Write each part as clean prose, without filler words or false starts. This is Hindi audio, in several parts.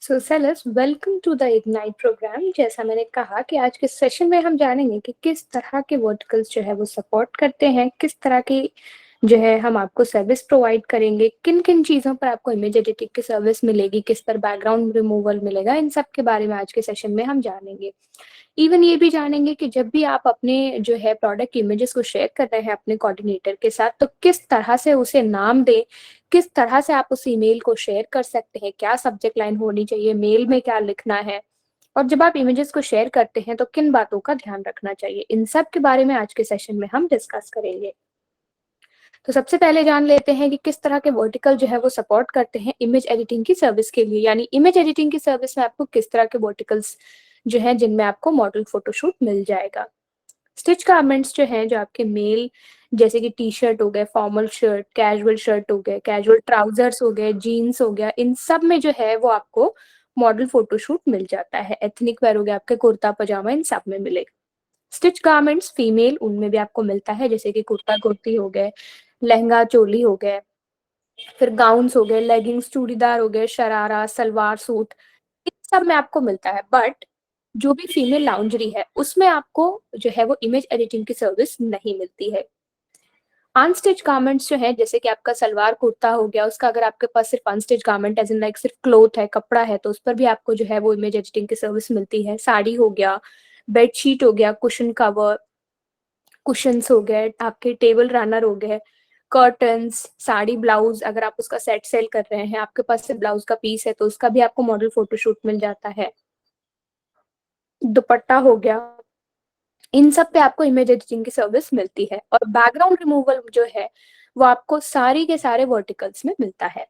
So sellers welcome to the Ignite program. जैसा मैंने कहा कि आज के सेशन में हम जानेंगे कि किस तरह के वर्टिकल्स जो है वो सपोर्ट करते हैं, किस तरह की जो है हम आपको सर्विस प्रोवाइड करेंगे, किन किन चीज़ों पर आपको इमेज एडिटिंग की सर्विस मिलेगी, किस पर बैकग्राउंड रिमूवल मिलेगा। इन सब के बारे में आज के सेशन में हम जानेंगे। इवन ये भी जानेंगे कि जब भी आप अपने जो है प्रोडक्ट इमेजेस को शेयर कर रहे हैं अपने कोऑर्डिनेटर के साथ, तो किस तरह से उसे नाम दें, किस तरह से आप उस ईमेल को शेयर कर सकते हैं, क्या सब्जेक्ट लाइन होनी चाहिए, मेल में क्या लिखना है, और जब आप इमेजेस को शेयर करते हैं तो किन बातों का ध्यान रखना चाहिए। इन सब के बारे में आज के सेशन में हम डिस्कस करेंगे। तो सबसे पहले जान लेते हैं कि किस तरह के वर्टिकल जो है वो सपोर्ट करते हैं इमेज एडिटिंग की सर्विस के लिए। यानी इमेज एडिटिंग की सर्विस में आपको किस तरह के वर्टिकल्स जो है जिनमें आपको मॉडल फोटोशूट मिल जाएगा। स्टिच गारमेंट्स जो हैं, जो आपके मेल जैसे कि टी शर्ट हो गए, फॉर्मल शर्ट, कैजुअल शर्ट हो गए, कैजुअल ट्राउजर्स हो गए, जीन्स हो गया, इन सब में जो है वो आपको मॉडल फोटोशूट मिल जाता है। एथनिक वेयर हो गया, आपके कुर्ता पजामा, इन सब में मिलेगा। स्टिच गारमेंट्स फीमेल, उनमें भी आपको मिलता है, जैसे कि कुर्ता कुर्ती हो गए, लहंगा चोली हो गए, फिर गाउन्स हो गए, लेगिंग्स चूड़ीदार हो गए, शरारा सलवार सूट, इन सब में आपको मिलता है। बट जो भी फीमेल लाउंजरी है उसमें आपको जो है वो इमेज एडिटिंग की सर्विस नहीं मिलती है। अनस्टिच गारमेंट्स जो है, जैसे कि आपका सलवार कुर्ता हो गया, उसका अगर आपके पास सिर्फ unstitch garment as in like सिर्फ क्लोथ है, कपड़ा है, तो उस पर भी आपको जो है वो इमेज एडिटिंग की सर्विस मिलती है। साड़ी हो गया, बेडशीट हो गया, कुशन कवर, कुशन्स हो गए, आपके टेबल रनर हो गए, कर्टन्स, साड़ी ब्लाउज, अगर आप उसका सेट सेल कर रहे हैं, आपके पास से ब्लाउज का पीस है, तो उसका भी आपको मॉडल फोटोशूट मिल जाता है। दुपट्टा हो गया, इन सब पे आपको इमेज एडिटिंग की सर्विस मिलती है। और बैकग्राउंड रिमूवल जो है वो आपको सारी के सारे वर्टिकल्स में मिलता है।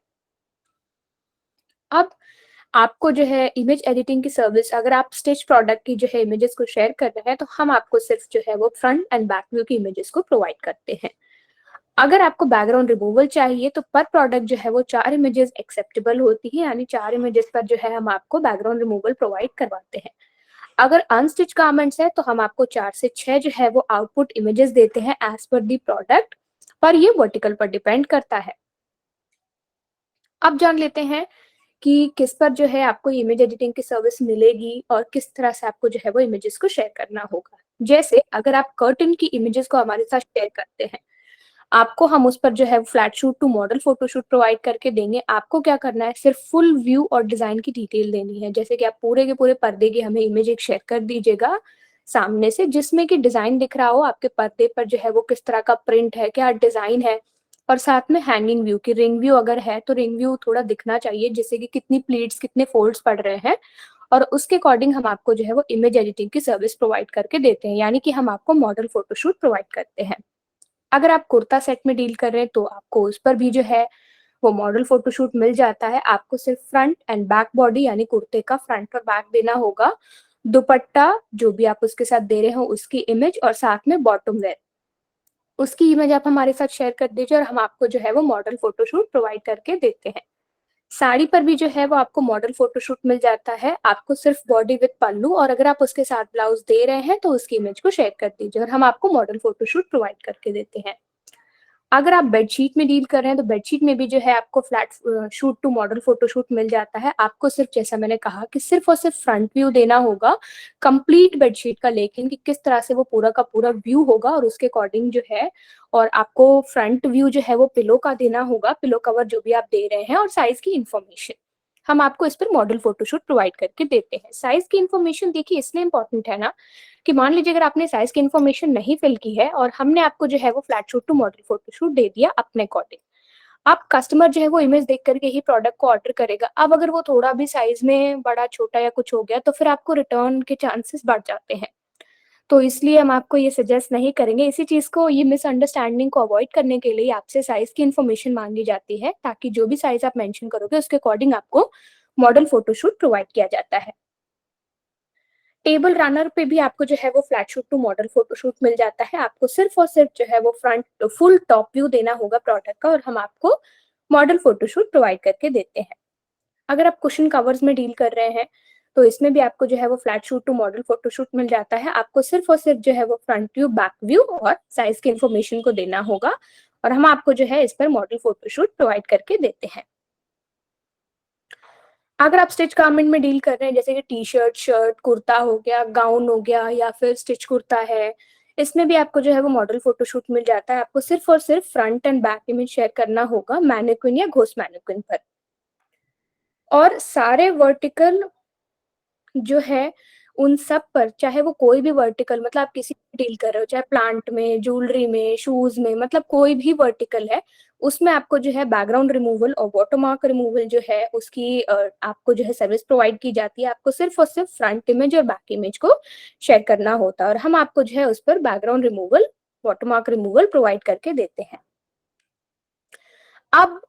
अब आपको जो है इमेज एडिटिंग की सर्विस, अगर आप स्टिच प्रोडक्ट की जो है इमेजेस को शेयर कर रहे हैं, तो हम आपको सिर्फ जो है वो फ्रंट एंड बैक व्यू की इमेजेस को प्रोवाइड करते हैं। अगर आपको बैकग्राउंड रिमूवल चाहिए तो पर प्रोडक्ट जो है वो 4 इमेजेस एक्सेप्टेबल होती है, यानी 4 इमेजेस पर जो है हम आपको बैकग्राउंड रिमूवल प्रोवाइड करवाते हैं। अगर अनस्टिच गारमेंट्स है तो हम आपको 4 से 6 जो है वो आउटपुट इमेजेस देते हैं एज पर दी प्रोडक्ट, पर ये वर्टिकल पर डिपेंड करता है। अब जान लेते हैं कि किस पर जो है आपको इमेज एडिटिंग की सर्विस मिलेगी और किस तरह से आपको जो है वो इमेजेस को शेयर करना होगा। जैसे अगर आप कर्टन की इमेजेस को हमारे साथ शेयर करते हैं, आपको हम उस पर जो है flat shoot to model photoshoot provide करके देंगे। आपको क्या करना है, सिर्फ फुल व्यू और डिजाइन की डिटेल देनी है। जैसे कि आप पूरे के पूरे पर्दे की हमें इमेज एक शेयर कर दीजिएगा सामने से, जिसमें कि डिजाइन दिख रहा हो आपके पर्दे पर, जो है वो किस तरह का प्रिंट है, क्या डिजाइन है, और साथ में हैंगिंग व्यू की रिंग व्यू अगर है तो रिंग व्यू थोड़ा दिखना चाहिए, जैसे कि कितनी प्लीट्स कितने फोल्ड्स पड़ रहे हैं, और उसके अकॉर्डिंग हम आपको जो है वो इमेज एडिटिंग की सर्विस प्रोवाइड करके देते हैं। यानी कि हम आपको मॉडल फोटोशूट प्रोवाइड करते हैं। अगर आप कुर्ता सेट में डील कर रहे हैं तो आपको उस पर भी जो है वो मॉडल फोटोशूट मिल जाता है। आपको सिर्फ फ्रंट एंड बैक बॉडी यानी कुर्ते का फ्रंट और बैक देना होगा, दुपट्टा जो भी आप उसके साथ दे रहे हो उसकी इमेज, और साथ में बॉटम वेयर उसकी इमेज आप हमारे साथ शेयर कर दीजिए, और हम आपको जो है वो मॉडल फोटोशूट प्रोवाइड करके देते हैं। साड़ी पर भी जो है वो आपको मॉडल फोटोशूट मिल जाता है। आपको सिर्फ बॉडी विद पल्लू, और अगर आप उसके साथ ब्लाउज दे रहे हैं तो उसकी इमेज को शेयर कर दीजिए और हम आपको मॉडल फोटोशूट प्रोवाइड करके देते हैं। अगर आप बेडशीट में डील कर रहे हैं तो बेडशीट में भी जो है आपको flat shoot to model photoshoot मिल जाता है। आपको सिर्फ, जैसा मैंने कहा, कि सिर्फ और सिर्फ फ्रंट व्यू देना होगा कंप्लीट बेडशीट का, लेकिन कि किस तरह से वो पूरा का पूरा व्यू होगा और उसके अकॉर्डिंग जो है, और आपको फ्रंट व्यू जो है वो पिलो का देना होगा, पिलो कवर जो भी आप दे रहे हैं, और साइज की इंफॉर्मेशन हम आपको इस पर मॉडल फोटोशूट प्रोवाइड करके देते हैं। साइज की इंफॉर्मेशन देखिए इसलिए इंपॉर्टेंट है ना, कि मान लीजिए अगर आपने साइज की इन्फॉर्मेशन नहीं फिल की है और हमने आपको जो है वो flat shoot to model photoshoot दे दिया अपने अकॉर्डिंग, अब कस्टमर जो है वो इमेज देख करके ही प्रोडक्ट को ऑर्डर करेगा। अब अगर वो थोड़ा भी साइज में बड़ा छोटा या कुछ हो गया तो फिर आपको रिटर्न के चांसेस बढ़ जाते हैं। तो इसलिए हम आपको ये सजेस्ट नहीं करेंगे। इसी चीज को, ये मिसअंडरस्टैंडिंग को अवॉइड करने के लिए आपसे साइज की इन्फॉर्मेशन मांगी जाती है, ताकि जो भी साइज आप मेंशन करोगे उसके अकॉर्डिंग आपको मॉडल फोटोशूट प्रोवाइड किया जाता है। टेबल रनर पे भी आपको जो है वो flat shoot to model photoshoot मिल जाता है। आपको सिर्फ और सिर्फ जो है वो फ्रंट फुल टॉप व्यू देना होगा प्रोडक्ट का, और हम आपको मॉडल फोटोशूट प्रोवाइड करके देते हैं। अगर आप कुशन कवर्स में डील कर रहे हैं तो इसमें भी आपको जो है वो flat shoot to model photoshoot मिल जाता है। आपको सिर्फ और सिर्फ जो है वो फ्रंट व्यू, बैक व्यू और साइज की इन्फॉर्मेशन को देना होगा, और हम आपको जो है इस पर मॉडल फोटोशूट प्रोवाइड करके देते हैं। अगर आप स्टिच गारमेंट में डील कर रहे हैं, जैसे कि टी शर्ट, शर्ट, कुर्ता हो गया, गाउन हो गया, या फिर स्टिच कुर्ता है, इसमें भी आपको जो है वो मॉडल फोटोशूट मिल जाता है। आपको सिर्फ और सिर्फ front end back image share करना होगा मैनेक्विन या घोस्ट मैनेक्विन पर। और सारे वर्टिकल जो है उन सब पर, चाहे वो कोई भी वर्टिकल, मतलब आप किसी भी डील कर रहे हो, चाहे प्लांट में, ज्वेलरी में, शूज में, मतलब कोई भी वर्टिकल है, उसमें आपको जो है बैकग्राउंड रिमूवल और वाटरमार्क रिमूवल जो है उसकी आपको जो है सर्विस प्रोवाइड की जाती है। आपको सिर्फ और सिर्फ फ्रंट इमेज और बैक इमेज को शेयर करना होता है, और हम आपको जो है उस पर background removal, watermark removal provide करके देते हैं। अब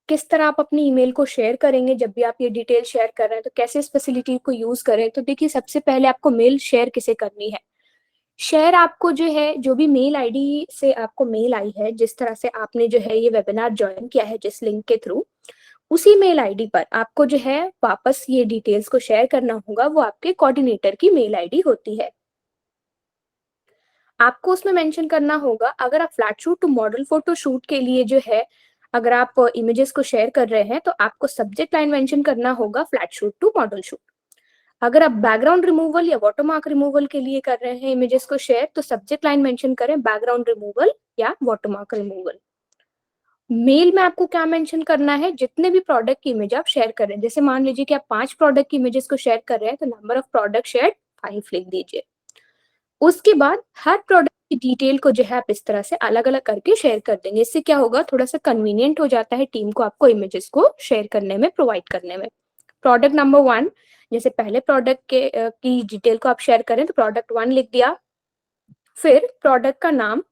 किस तरह आप अपनी ईमेल को शेयर करेंगे जब भी आप ये डिटेल शेयर कर रहे हैं, तो कैसे इस फैसिलिटी को यूज करें? तो देखिए, सबसे पहले आपको मेल शेयर किसे करनी है। शेयर आपको जो है, जो भी मेल आईडी से आपको मेल आई है, जिस तरह से आपने जो है ये वेबिनार ज्वाइन किया है जिस लिंक के थ्रू, उसी मेल आईडी पर आपको जो है वापस ये डिटेल्स को शेयर करना होगा। वो आपके कोऑर्डिनेटर की मेल आईडी होती है। आपको उसमें मेंशन करना होगा, अगर आप flat shoot to model photo shoot के लिए जो है, अगर आप इमेजेस को शेयर कर रहे हैं, तो आपको सब्जेक्ट लाइन मेंशन करना होगा flat shoot to model shoot. अगर आप बैकग्राउंड रिमूवल या वाटरमार्क रिमूवल के लिए कर रहे हैं इमेजेस को शेयर, तो सब्जेक्ट लाइन मेंशन करें बैकग्राउंड रिमूवल या वाटरमार्क रिमूवल। मेल में आपको क्या मेंशन करना है, जितने भी प्रोडक्ट की इमेज आप शेयर कर रहे हैं, जैसे मान लीजिए कि आप 5 प्रोडक्ट की इमेजेस को शेयर कर रहे हैं, तो नंबर ऑफ प्रोडक्ट शेयर 5 लिख दीजिए। उसके बाद हर प्रोडक्ट की डिटेल को जो है आप इस तरह से अलग अलग करके शेयर कर देंगे। इससे क्या होगा, थोड़ा सा कन्वीनियंट हो जाता है टीम को आपको इमेजेस को शेयर करने में, प्रोवाइड करने में। प्रोडक्ट नंबर 1, जैसे पहले प्रोडक्ट के की डिटेल को आप शेयर करें, तो प्रोडक्ट 1 लिख दिया। फिर प्रोडक्ट का नाम,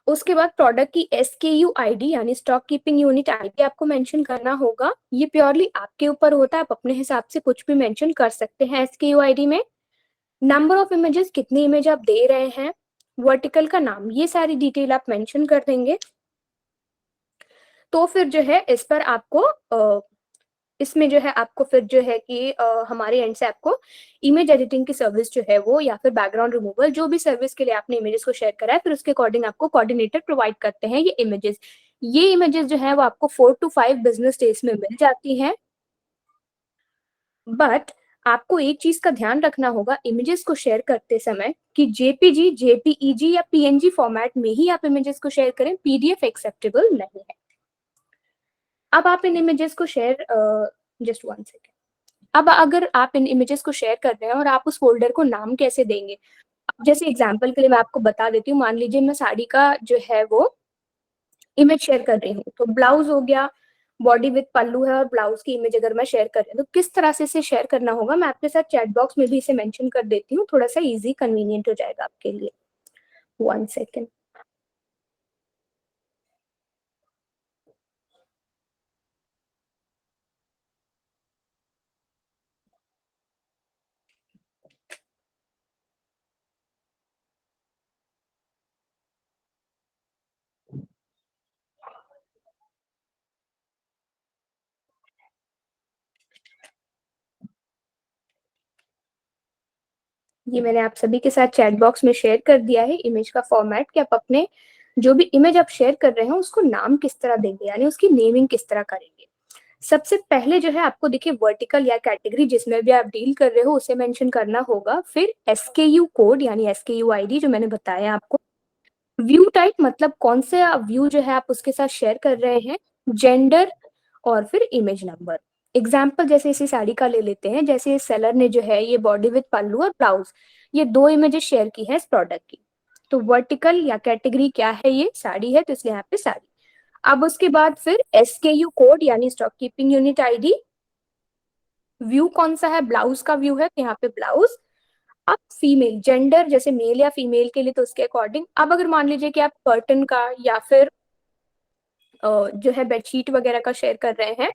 उसके बाद प्रोडक्ट की SKU आईडी यानी स्टॉक कीपिंग यूनिट आईडी आपको मेंशन करना होगा। ये प्योरली आपके ऊपर होता है, आप अपने हिसाब से कुछ भी मेंशन कर सकते हैं SKU आईडी में। नंबर ऑफ इमेजेस, कितनी इमेज आप दे रहे हैं, वर्टिकल का नाम, ये सारी डिटेल आप मेंशन कर देंगे। तो फिर जो है इस पर आपको इसमें जो है आपको फिर जो है कि हमारे एंड से आपको इमेज एडिटिंग की सर्विस जो है वो, या फिर बैकग्राउंड रिमूवल, जो भी सर्विस के लिए आपने इमेजेस को शेयर करा है, फिर उसके अकॉर्डिंग आपको कोऑर्डिनेटर प्रोवाइड करते हैं ये इमेजेस जो है वो आपको 4 to 5 बिजनेस डेज में मिल जाती हैं। बट आपको एक चीज का ध्यान रखना होगा इमेजेस को शेयर करते समय, कि जेपीजी, जेपीईजी या पीएनजी फॉर्मेट में ही आप इमेजेस को शेयर करें, पीडीएफ एक्सेप्टेबल नहीं है। अब आप इन इमेजेस को शेयर, जस्ट 1 सेकेंड। अब अगर आप इन इमेजेस को शेयर कर रहे हैं और आप उस फोल्डर को नाम कैसे देंगे, अब जैसे एग्जांपल के लिए मैं आपको बता देती हूँ, मान लीजिए मैं साड़ी का जो है वो इमेज शेयर कर रही हूँ, तो ब्लाउज हो गया, बॉडी विद पल्लू है, और ब्लाउज की इमेज अगर मैं शेयर कर रही हूँ, तो किस तरह से इसे शेयर करना होगा, मैं आपके साथ चैट बॉक्स में भी इसे मेंशन कर देती हूँ, थोड़ा सा इजी कन्वीनियंट हो जाएगा आपके लिए। 1 सेकेंड। ये मैंने आप सभी के साथ चैट बॉक्स में शेयर कर दिया है इमेज का फॉर्मेट, कि आप अपने जो भी इमेज आप शेयर कर रहे हैं उसको नाम किस तरह देंगे, यानी उसकी नेमिंग किस तरह करेंगे। सबसे पहले जो है आपको देखिए वर्टिकल या कैटेगरी जिसमें भी आप डील कर रहे हो उसे मेंशन करना होगा। फिर एसकेयू कोड यानी एसकेयू आईडी जो मैंने बताया आपको। व्यू टाइप मतलब कौन सा व्यू जो है आप उसके साथ शेयर कर रहे हैं। जेंडर, और फिर इमेज नंबर। एग्जाम्पल जैसे इसी साड़ी का ले लेते हैं, जैसे सेलर ने जो है ये बॉडी विद पल्लू और ब्लाउज, ये 2 इमेजेस शेयर की है इस प्रोडक्ट की। तो वर्टिकल या कैटेगरी क्या है, ये साड़ी है, तो इसलिए यहाँ पे साड़ी। अब उसके बाद फिर एसकेयू कोड यानी stock keeping unit ID. View कौन सा है, ब्लाउज का व्यू है, तो यहाँ पे ब्लाउज। अब फीमेल, जेंडर जैसे मेल या फीमेल के लिए, तो उसके अकॉर्डिंग। अब अगर मान लीजिए कि आप कर्टन का या फिर जो है बेडशीट वगैरह का शेयर कर रहे हैं,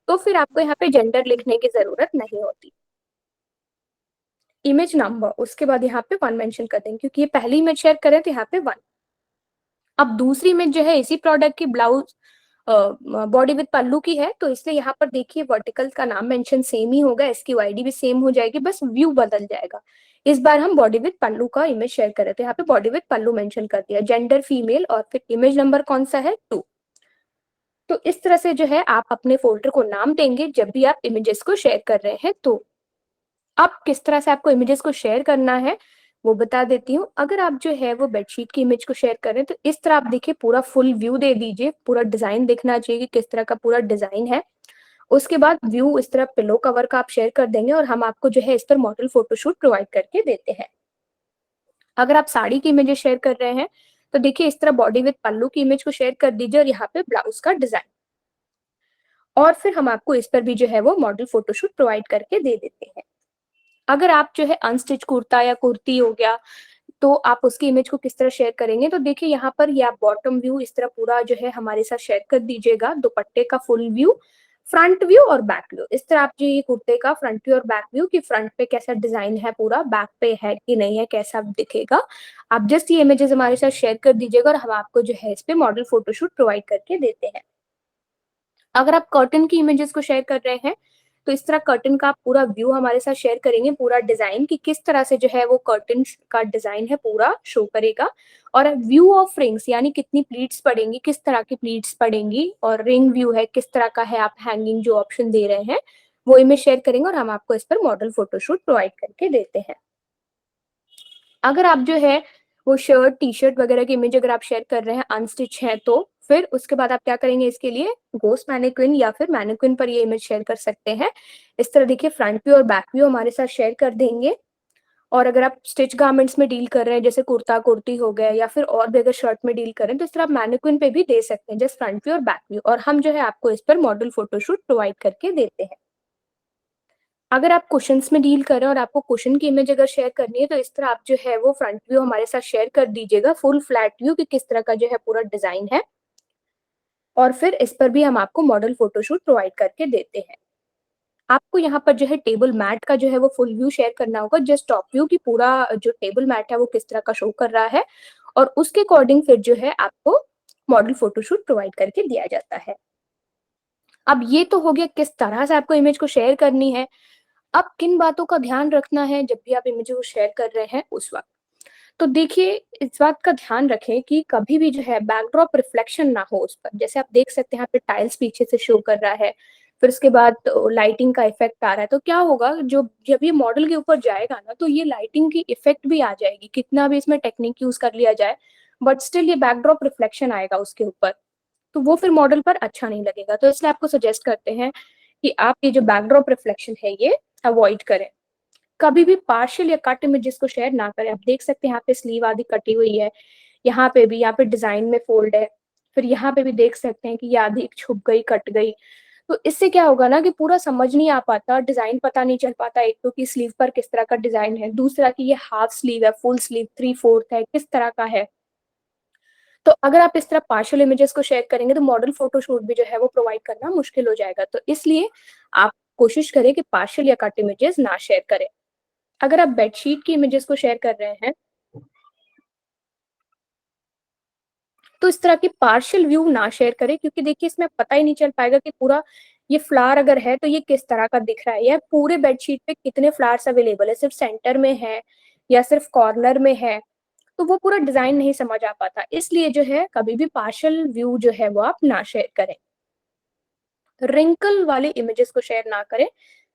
तो फिर आपको यहाँ पे जेंडर लिखने की जरूरत नहीं होती। इमेज नंबर, उसके बाद यहाँ पे 1 मेंशन कर देंगे, क्योंकि ये पहली इमेज शेयर करें तो यहाँ पे 1। अब दूसरी इमेज जो है इसी प्रोडक्ट की ब्लाउज बॉडी विद पल्लू की है, तो इसलिए यहाँ पर देखिए वर्टिकल का नाम मेंशन सेम ही होगा, इसकी आईडी भी सेम हो जाएगी, बस व्यू बदल जाएगा। इस बार हम बॉडी विद पल्लू का इमेज शेयर कर रहे थे, यहाँ पे बॉडी विद पल्लू मेंशन कर दिया, जेंडर फीमेल, और फिर इमेज नंबर कौन सा है 2। तो इस तरह से जो है आप अपने फ़ोल्डर को नाम देंगे जब भी आप इमेजेस को शेयर कर रहे हैं तो। अब किस तरह से आपको इमेजेस को शेयर करना है, वो बता देती हूँ। अगर आप जो है वो बेडशीट की इमेज को शेयर कर रहे हैं, तो इस तरह आप देखिए पूरा फुल व्यू दे दीजिए, पूरा डिज़ाइन दिखना चाहिए कि किस तरह का पूरा डिज़ाइन है। उसके बाद व्यू इस तरह पिलो कवर का आप शेयर कर देंगे और हम आपको जो है इस पर मॉडल फ़ोटोशूट प्रोवाइड करके देते हैं। अगर आप साड़ी की इमेजेस शेयर कर रहे हैं, तो देखिए इस तरह बॉडी विद पल्लू की इमेज को शेयर कर दीजिए और यहाँ पे ब्लाउज़ का डिज़ाइन। और फिर हम आपको इस पर भी जो है वो मॉडल फ़ोटोशूट प्रोवाइड करके दे देते हैं। अगर आप जो है अनस्टिच कुर्ता या कुर्ती हो गया, तो आप उसकी इमेज को किस तरह शेयर करेंगे? तो देखिए यहाँ पर ये आप बॉटम व्यू इस तरह पूरा जो है हमारे साथ शेयर कर दीजिएगा, दुपट्टे का फुल व्यू, फ्रंट व्यू और बैक व्यू। इस तरह आप जो ये कुर्ते का फ्रंट व्यू और बैक व्यू कि फ्रंट पे कैसा डिज़ाइन है पूरा, बैक पे है कि नहीं है, कैसा दिखेगा। आप जस्ट ये इमेजेस हमारे साथ शेयर कर दीजिएगा और हम आपको जो है इस पे मॉडल फ़ोटोशूट प्रोवाइड करके देते हैं। अगर आप कर्टन की इमेजेस को शेयर कर रहे हैं, तो इस तरह कर्टन का आप पूरा व्यू हमारे साथ शेयर करेंगे, पूरा डिज़ाइन कि किस तरह से जो है वो कर्टन का डिज़ाइन है पूरा शो करेगा। और व्यू ऑफ रिंग्स यानी कितनी प्लीट्स पड़ेंगी, किस तरह की प्लीट्स पड़ेंगी और रिंग व्यू है, किस तरह का है आप हैंगिंग जो ऑप्शन दे रहे हैं, वो इमेज शेयर करेंगे और हम आपको इस पर मॉडल फ़ोटोशूट प्रोवाइड करके देते हैं। अगर आप जो है वो शर्ट, टी-शर्ट वगैरह की इमेज अगर आप शेयर कर रहे हैं अनस्टिच है तो फिर उसके बाद आप क्या करेंगे इसके लिए गोस्ट मैनीक्विन या फिर मैनीक्विन पर ये इमेज शेयर कर सकते हैं। इस तरह देखिए फ्रंट व्यू और बैक व्यू हमारे साथ शेयर कर देंगे। और अगर आप स्टिच गारमेंट्स में डील कर रहे हैं जैसे कुर्ता-कुर्ती हो गया या फिर और भी अगर शर्ट में डील कर रहे हैं तो इस तरह आप मैनीक्विन पे भी दे सकते हैं जस्ट फ्रंट व्यू और बैक व्यू और हम जो है आपको इस पर मॉडल फोटोशूट प्रोवाइड करके देते हैं। अगर आप कुशन्स में डील कर रहे हैं और आपको कुशन की इमेज अगर शेयर करनी है, तो इस तरह आप जो है वो फ्रंट व्यू हमारे साथ शेयर कर दीजिएगा, फुल फ्लैट व्यू कि किस तरह का जो है पूरा डिज़ाइन है और फिर इस पर भी हम आपको मॉडल फ़ोटोशूट प्रोवाइड करके देते हैं। आपको यहाँ पर जो है टेबल मैट का जो है वो फुल व्यू शेयर करना होगा, जस्ट टॉप व्यू कि पूरा जो टेबल मैट है वो किस तरह का शो कर रहा है और उसके अकॉर्डिंग फिर जो है आपको मॉडल फ़ोटोशूट प्रोवाइड करके दिया जाता है। अब ये तो हो गया किस तरह से आपको इमेज को शेयर करनी है। अब किन बातों का ध्यान रखना है जब भी आप इमेज को शेयर कर रहे हैं उस वक़्त? तो देखिए इस बात का ध्यान रखें कि कभी भी जो है बैकड्रॉप रिफ्लेक्शन ना हो उस पर। जैसे आप देख सकते हैं यहाँ पे टाइल्स पीछे से शो कर रहा है, फिर उसके बाद लाइटिंग का इफ़ेक्ट आ रहा है, तो क्या होगा जो जब ये मॉडल के ऊपर जाएगा ना तो ये लाइटिंग की इफ़ेक्ट भी आ जाएगी, कितना भी इसमें टेक्नीक यूज़ कर लिया जाए, बट स्टिल ये बैकड्रॉप रिफ्लेक्शन आएगा उसके ऊपर। तो वो फिर मॉडल पर अच्छा नहीं लगेगा। तो इसलिए आपको सजेस्ट करते हैं कि आप ये जो बैकड्रॉप रिफ्लेक्शन है ये अवॉइड करें। कभी भी पार्शियल या कट इमेजेस को शेयर ना करें। आप देख सकते हैं यहाँ पे स्लीव आधी कटी हुई है, यहाँ पे भी, यहाँ पे डिज़ाइन में फ़ोल्ड है, फिर यहाँ पे भी देख सकते हैं कि ये आधी छुप गई, कट गई। तो इससे क्या होगा ना कि पूरा समझ नहीं आ पाता, डिज़ाइन पता नहीं चल पाता एक तो कि स्लीव पर किस तरह का डिज़ाइन है, दूसरा कि ये हाफ स्लीव है, फुल स्लीव, 3/4 है, किस तरह का है। तो अगर आप इस तरह पार्शियल इमेजेस को शेयर करेंगे तो मॉडल फोटोशूट भी जो है वो प्रोवाइड करना मुश्किल हो जाएगा। तो इसलिए आप कोशिश करें कि पार्शियल या कट इमेजेस ना शेयर करें। अगर आप बेडशीट की इमेजेस को शेयर कर रहे हैं, तो इस तरह की पार्शियल व्यू ना शेयर करें क्योंकि देखिए इसमें पता ही नहीं चल पाएगा कि पूरा ये फ्लावर अगर है तो ये किस तरह का दिख रहा है या पूरे बेडशीट पे कितने फ्लावर्स अवेलेबल है, सिर्फ सेंटर में है या सिर्फ कॉर्नर में है। तो वो पूरा डिज़ाइन नहीं समझ आ पाता। इसलिए जो है कभी भी पार्शियल व्यू जो है वो आप ना शेयर करें। रिंकल वाले इमेजेस को शेयर ना करें।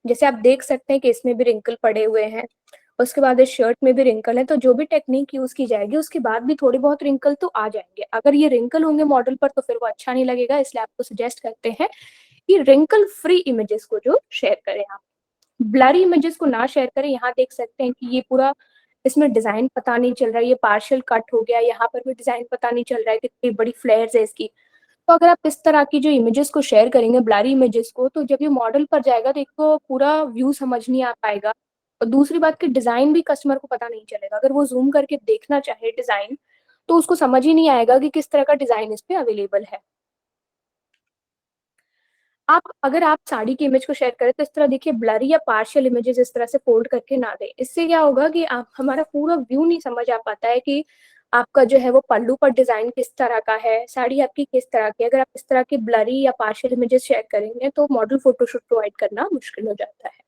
जैसे आप देख सकते हैं कि इसमें भी रिंकल पड़े हुए हैं। उसके बाद इस शर्ट में भी रिंकल है, तो जो भी टेक्नीक यूज़ की जाएगी उसके बाद भी थोड़े बहुत रिंकल तो आ जाएँगे। अगर ये रिंकल होंगे मॉडल पर तो फिर वो अच्छा नहीं लगेगा, इसलिए आपको सजेस्ट करते हैं कि रिंकल फ्री इमेजेस को जो शेयर करें आप। ब्लरी इमेजेस को ना शेयर करें। यहाँ देख सकते हैं कि ये पूरा इसमें डिज़ाइन पता नहीं चल रहा है, ये पार्शियल कट हो गया, यहाँ पर भी डिज़ाइन पता नहीं चल रहा है, कितनी बड़ी फ्लेयर्स है इसकी। तो अगर आप इस तरह की जो इमेजेस को शेयर करेंगे ब्लरी इमेजेस को, तो जब ये मॉडल पर जाएगा तो एक तो पूरा व्यू समझ नहीं आ पाएगा और दूसरी बात कि डिज़ाइन भी कस्टमर को पता नहीं चलेगा। अगर वो ज़ूम करके देखना चाहे डिज़ाइन, तो उसको समझ ही नहीं आएगा कि किस तरह का डिज़ाइन इस पे अवेलेबल है। आप अगर आप साड़ी की इमेज को शेयर करें तो इस तरह देखिए ब्लरी या पार्शियल इमेजेस इस तरह से फ़ोल्ड करके ना दें। इससे क्या होगा कि आप हमारा पूरा व्यू नहीं समझ आ पाता है कि आपका जो है वो पल्लू पर डिज़ाइन किस तरह का है, साड़ी आपकी किस तरह की है। अगर आप इस तरह की ब्लरी या पार्शियल इमेजेस शेयर करेंगे तो मॉडल फ़ोटोशूट प्रोवाइड करना मुश्किल हो जाता है।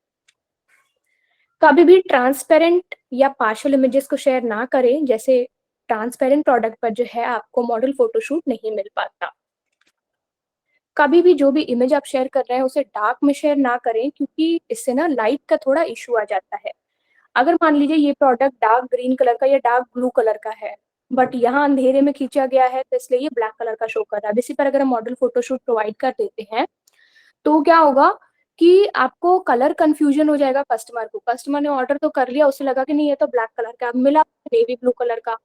कभी भी ट्रांसपेरेंट या पार्शियल इमेजेस को शेयर ना करें, जैसे ट्रांसपेरेंट प्रोडक्ट पर जो है आपको मॉडल फ़ोटोशूट नहीं मिल पाता। कभी भी जो भी इमेज आप शेयर कर रहे हैं उसे डार्क में शेयर ना करें, क्योंकि इससे ना लाइट का थोड़ा इशू आ जाता है। अगर मान लीजिए ये प्रोडक्ट डार्क ग्रीन कलर का या डार्क ब्लू कलर का है, बट यहाँ अंधेरे में खींचा गया है तो इसलिए ये ब्लैक कलर का शो कर रहा है। इसी पर अगर हम मॉडल फोटोशूट प्रोवाइड कर देते हैं तो क्या होगा कि आपको कलर कंफ्यूजन हो जाएगा कस्टमर को। कस्टमर ने ऑर्डर तो कर लिया, उसे लगा कि नहीं ये तो ब्लैक कलर का, अब मिला नेवी ब्लू कलर का,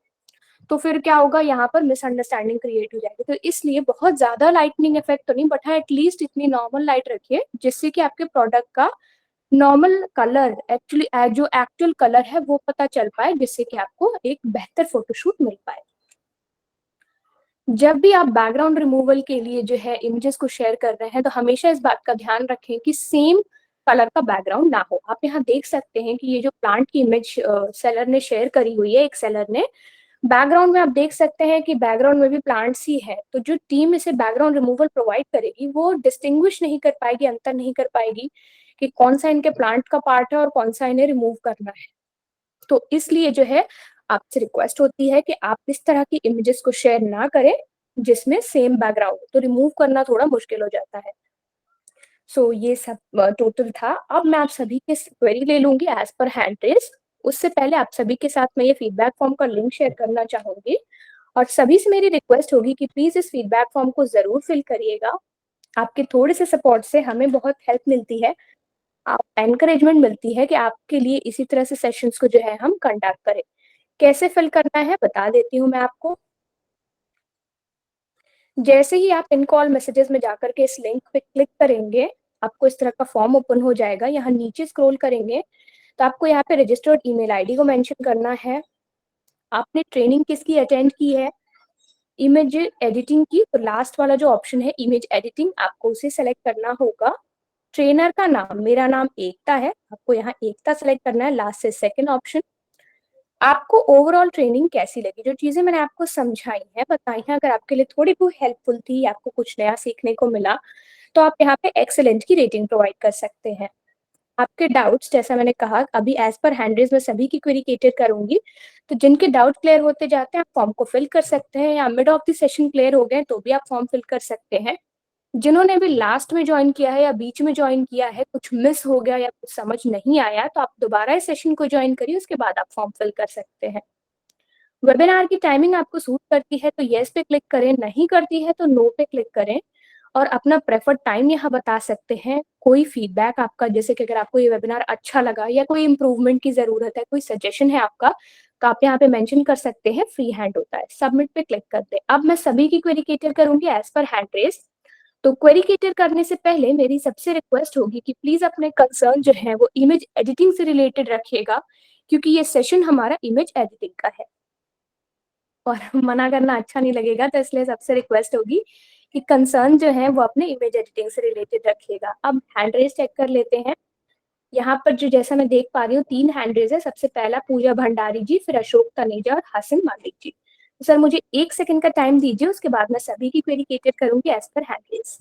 तो फिर क्या होगा, यहाँ पर मिसअंडरस्टैंडिंग क्रिएट हो जाएगी। तो इसलिए बहुत ज्यादा लाइटनिंग इफेक्ट तो नहीं, बट हाँ एटलीस्ट इतनी नॉर्मल लाइट रखिए जिससे कि आपके प्रोडक्ट का नॉर्मल कलर एक्चुअली जो एक्चुअल कलर है वो पता चल पाए, जिससे कि आपको एक बेहतर फोटोशूट मिल पाए। जब भी आप बैकग्राउंड रिमूवल के लिए जो है इमेजेस को शेयर कर रहे हैं तो हमेशा इस बात का ध्यान रखें कि सेम कलर का बैकग्राउंड ना हो। आप यहाँ देख सकते हैं कि ये जो प्लांट की इमेज सेलर ने शेयर करी हुई है, एक सेलर ने, बैकग्राउंड में आप देख सकते हैं कि बैकग्राउंड में भी प्लांट्स ही है। तो जो टीम इसे बैकग्राउंड रिमूवल प्रोवाइड करेगी वो डिस्टिंग्विश नहीं कर पाएगी, अंतर नहीं कर पाएगी कि कौन सा इनके प्लांट का पार्ट है और कौन सा इन्हें रिमूव करना है। तो इसलिए जो है आपसे रिक्वेस्ट होती है कि आप इस तरह की इमेजेस को शेयर ना करें जिसमें सेम बैकग्राउंड, तो रिमूव करना थोड़ा मुश्किल हो जाता है। सो ये सब टोटल था। अब मैं आप सभी के क्वेरी ले लूंगी एज पर हैंड रेस। उससे पहले आप सभी के साथ मैं ये फीडबैक फॉर्म का लिंक शेयर करना चाहूंगी, और सभी से मेरी रिक्वेस्ट होगी कि प्लीज इस फीडबैक फॉर्म को जरूर फिल करिएगा। आपके थोड़े से सपोर्ट से हमें बहुत हेल्प मिलती है, आप एनकरेजमेंट मिलती है कि आपके लिए इसी तरह से सेशंस को जो है हम कंडक्ट करें। कैसे फिल करना है बता देती हूँ मैं आपको। जैसे ही आप इन कॉल मैसेजेस में जाकर के इस लिंक पे क्लिक करेंगे, आपको इस तरह का फॉर्म ओपन हो जाएगा। यहाँ नीचे स्क्रॉल करेंगे तो आपको यहाँ पे रजिस्टर्ड ईमेल आईडी को मेंशन करना है, आपने ट्रेनिंग किसकी अटेंड की है, इमेज एडिटिंग की, तो लास्ट वाला जो ऑप्शन है इमेज एडिटिंग, आपको उसे सेलेक्ट करना होगा। ट्रेनर का नाम, मेरा नाम एकता है, आपको यहाँ एकता सेलेक्ट करना है, लास्ट से सेकंड ऑप्शन। आपको ओवरऑल ट्रेनिंग कैसी लगी, जो चीजें मैंने आपको समझाई हैं बताई हैं, अगर आपके लिए थोड़ी बहुत हेल्पफुल थी, आपको कुछ नया सीखने को मिला, तो आप यहाँ पे एक्सेलेंट की रेटिंग प्रोवाइड कर सकते हैं। आपके डाउट्स, जैसा मैंने कहा, अभी एज पर हैंडरेज में सभी की क्वेरी कैटर करूंगी, तो जिनके डाउट क्लियर होते जाते हैं आप फॉर्म को फिल कर सकते हैं, या mid of the session clear हो गए तो भी आप फॉर्म फिल कर सकते हैं। जिन्होंने भी लास्ट में ज्वाइन किया है या बीच में ज्वाइन किया है, कुछ मिस हो गया या कुछ समझ नहीं आया, तो आप दोबारा इस सेशन को ज्वाइन करिए, उसके बाद आप फॉर्म फिल कर सकते हैं। वेबिनार की टाइमिंग आपको सूट करती है तो येस पे क्लिक करें, नहीं करती है तो नो पे क्लिक करें, और अपना प्रेफर्ड टाइम यहाँ बता सकते हैं। कोई फीडबैक आपका, जैसे कि अगर आपको ये वेबिनार अच्छा लगा या कोई इंप्रूवमेंट की जरूरत है, कोई सजेशन है आपका, तो आप यहाँ पे मेंशन कर सकते हैं, फ्री हैंड होता है। सबमिट पे क्लिक कर दे। अब मैं सभी की क्वेरी कैटर करूंगी एज पर हैंड रेस। तो क्वेरी कैटर करने से पहले मेरी सबसे रिक्वेस्ट होगी कि प्लीज अपने कंसर्न जो है वो इमेज एडिटिंग से रिलेटेड रखिएगा, क्योंकि ये सेशन हमारा इमेज एडिटिंग का है और मना करना अच्छा नहीं लगेगा, तो इसलिए सबसे रिक्वेस्ट होगी कि कंसर्न जो है वो अपने इमेज एडिटिंग से रिलेटेड रखिएगा। अब हैंड रेज चेक कर लेते हैं। यहाँ पर जो, जैसा मैं देख पा रही हूँ, 3 हैंड रेज है। सबसे पहला पूजा भंडारी जी, फिर अशोक तनेजा और हसन मालिक जी। तो सर मुझे 1 सेकंड का टाइम दीजिए, उसके बाद मैं सभी की क्वेरी कैटर करूंगी एज पर हैंड रेज।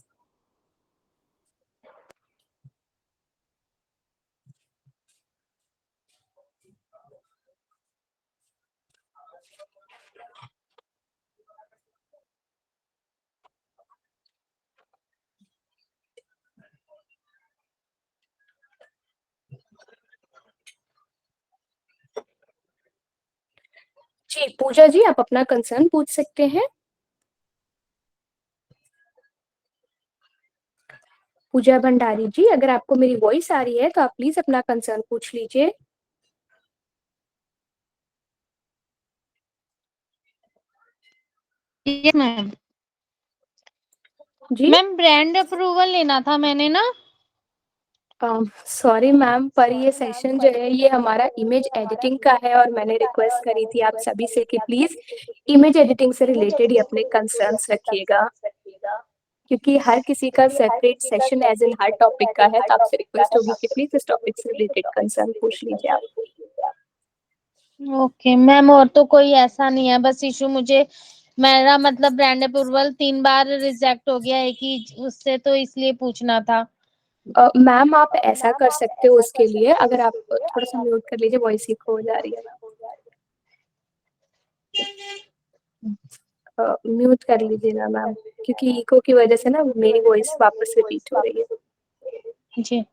जी पूजा जी, आप अपना कंसर्न पूछ सकते हैं। पूजा भंडारी जी, अगर आपको मेरी वॉइस आ रही है तो आप प्लीज अपना कंसर्न पूछ लीजिए। Yes ma'am. जी मैम ब्रांड अप्रूवल लेना था मैंने ना। सॉरी मैम, पर ये सेशन जो है ये हमारा इमेज एडिटिंग का है, और मैंने रिक्वेस्ट करी थी आप सभी से कि प्लीज इमेज एडिटिंग से रिलेटेड ही अपने कंसर्न्स रखिएगा, क्योंकि हर किसी का सेपरेट सेशन एज इन हर टॉपिक का है। तो आपसे रिक्वेस्ट होगी कि प्लीज इस टॉपिक से रिलेटेड कंसर्न पूछ लीजिए आप। ओके मैम, और तो कोई ऐसा नहीं है, बस इशू मुझे, मेरा मतलब ब्रांड अप्रूवल 3 बार रिजेक्ट हो गया है कि उससे, तो इसलिए पूछना था। मैम आप ऐसा कर सकते हो, उसके लिए अगर आप थोड़ा सा म्यूट कर लीजिए, वॉइस इको हो जा रही है। म्यूट कर लीजिएगा मैम, क्योंकि इको की वजह से ना मेरी वॉइस वापस रिपीट हो रही है। जी।